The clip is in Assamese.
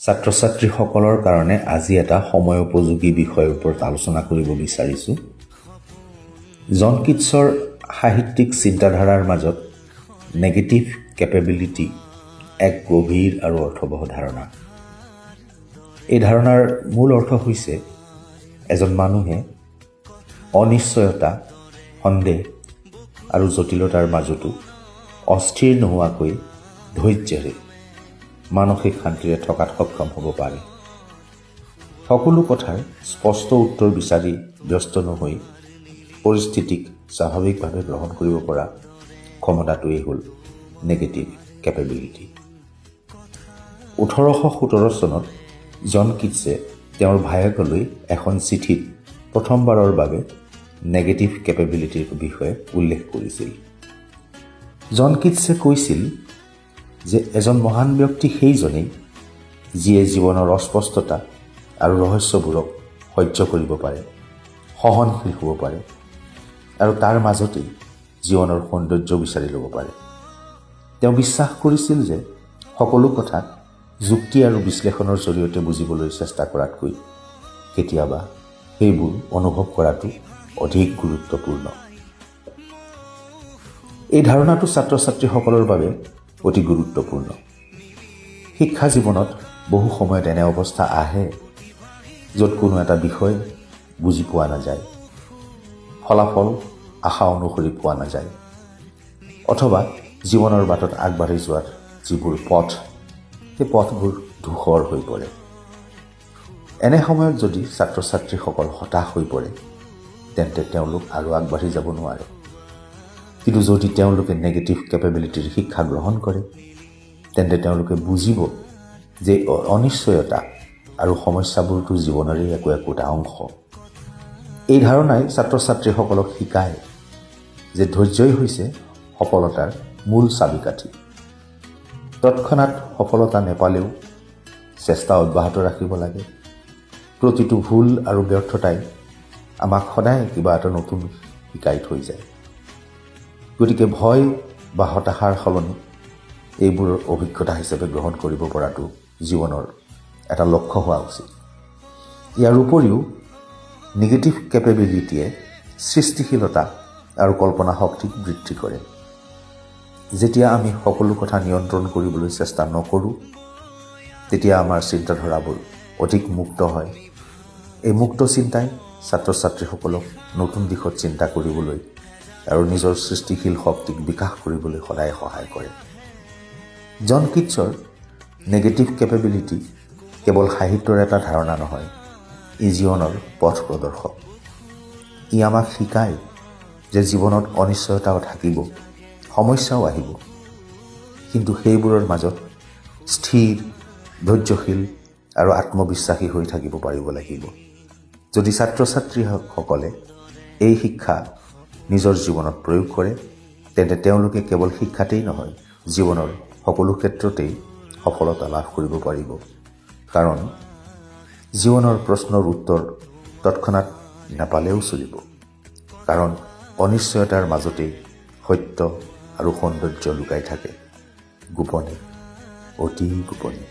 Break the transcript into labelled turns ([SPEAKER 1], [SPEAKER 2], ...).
[SPEAKER 1] ছাত্ৰ ছাত্ৰীসকলৰ কাৰণে আজি এটা সময় উপযোগী বিষয়ৰ ওপৰত আলোচনা কৰিব বিচাৰিছোঁ। জন কিটছৰ সাহিত্যিক চিন্তাধাৰাৰ মাজত নেগেটিভ কেপেবিলিটি এক গভীৰ আৰু অৰ্থবহ ধাৰণা। এই ধাৰণাৰ মূল অৰ্থ হৈছে এজন মানুহে অনিশ্চয়তা, সন্দেহ আৰু জটিলতাৰ মাজতো অস্থিৰ নোহোৱাকৈ ধৈৰ্য্যৰে মানসিক শান্তিৰে থকাত সক্ষম হ'ব পাৰে। সকলো কথাৰ স্পষ্ট উত্তৰ বিচাৰি ব্যস্ত নহৈ পৰিস্থিতিক স্বাভাৱিকভাৱে গ্ৰহণ কৰিব পৰা ক্ষমতাটোৱেই হ'ল নেগেটিভ কেপেবিলিটি। 1817 চনত জন কিটছে তেওঁৰ ভায়েকলৈ এখন চিঠিত প্ৰথমবাৰৰ বাবে নেগেটিভ কেপেবিলিটিৰ বিষয়ে উল্লেখ কৰিছিল। জন কিটছে কৈছিল যে এজন মহান ব্যক্তি সেইজনেই যিয়ে জীৱনৰ অস্পষ্টতা আৰু ৰহস্যবোৰক সহ্য কৰিব পাৰে, সহনশীল হ'ব পাৰে আৰু তাৰ মাজতেই জীৱনৰ সৌন্দৰ্য বিচাৰি ল'ব পাৰে। তেওঁ বিশ্বাস কৰিছিল যে সকলো কথা যুক্তি আৰু বিশ্লেষণৰ জৰিয়তে বুজিবলৈ চেষ্টা কৰাতকৈ কেতিয়াবা সেইবোৰ অনুভৱ কৰাটো অধিক গুৰুত্বপূৰ্ণ। এই ধাৰণাটো ছাত্ৰ ছাত্ৰীসকলৰ বাবে অতি গুৰুত্বপূৰ্ণ। শিক্ষা জীৱনত বহু সময়ত এনে অৱস্থা আহে য'ত কোনো এটা বিষয় বুজি পোৱা নাযায়, ফলাফল আশা অনুসৰি পোৱা নাযায়, অথবা জীৱনৰ বাটত আগবাঢ়ি যোৱাৰ যিবোৰ পথ, সেই পথবোৰ ধূসৰ হৈ পৰে। এনে সময়ত যদি ছাত্ৰ ছাত্ৰীসকল হতাশ হৈ পৰে তেন্তে তেওঁলোক আৰু আগবাঢ়ি যাব নোৱাৰে। কিন্তু যদি তেওঁলোকে নেগেটিভ কেপেবিলিটিৰ শিক্ষা গ্ৰহণ কৰে তেন্তে তেওঁলোকে বুজিব যে অনিশ্চয়তা আৰু সমস্যাবোৰতো জীৱনৰেই একোটা অংশ। এই ধাৰণাই ছাত্ৰ ছাত্ৰীসকলক শিকায় যে ধৈৰ্যই হৈছে সফলতাৰ মূল চাবিকাঠি। তৎক্ষণাত সফলতা নেপালেও চেষ্টা অব্যাহত ৰাখিব লাগে। প্ৰতিটো ভুল আৰু ব্যৰ্থতাই আমাক সদায় কিবা এটা নতুন শিকাই থৈ যায়। গতিকে ভয় বা হতাশাৰ সলনি এইবোৰৰ অভিজ্ঞতা হিচাপে গ্ৰহণ কৰিব পৰাটো জীৱনৰ এটা লক্ষ্য হোৱা উচিত। ইয়াৰ উপৰিও নেগেটিভ কেপেবিলিটিয়ে সৃষ্টিশীলতা আৰু কল্পনা শক্তিক বৃদ্ধি কৰে। যেতিয়া আমি সকলো কথা নিয়ন্ত্ৰণ কৰিবলৈ চেষ্টা নকৰোঁ তেতিয়া আমাৰ চিন্তাধাৰাবোৰ অধিক মুক্ত হয়। এই মুক্ত চিন্তাই ছাত্ৰ ছাত্ৰীসকলক নতুন দিশত চিন্তা কৰিবলৈ আৰু নিজৰ সৃষ্টিশীল শক্তিক বিকাশ কৰিবলৈ সদায় সহায় কৰে। জন কিটছৰ নেগেটিভ কেপেবিলিটি কেৱল সাহিত্যৰ এটা ধাৰণা নহয়, ই জীৱনৰ পথ প্ৰদৰ্শক। ই আমাক শিকায় যে জীৱনত অনিশ্চয়তাও থাকিব, সমস্যাও আহিব, কিন্তু সেইবোৰৰ মাজত স্থিৰ, ধৈৰ্যশীল আৰু আত্মবিশ্বাসী হৈ থাকিব পাৰিব লাগিব। যদি ছাত্ৰ ছাত্ৰীসকলে এই শিক্ষা নিজৰ জীৱনত প্ৰয়োগ কৰে তেন্তে তেওঁলোকে কেৱল শিক্ষাতেই নহয়, জীৱনৰ সকলো ক্ষেত্ৰতেই সফলতা লাভ কৰিব পাৰিব। কাৰণ জীৱনৰ প্ৰশ্নৰ উত্তৰ তৎক্ষণাত নাপালেও চলিব, কাৰণ অনিশ্চয়তাৰ মাজতেই সত্য আৰু সৌন্দৰ্য লুকাই থাকে, গোপনে, অতি গোপনে।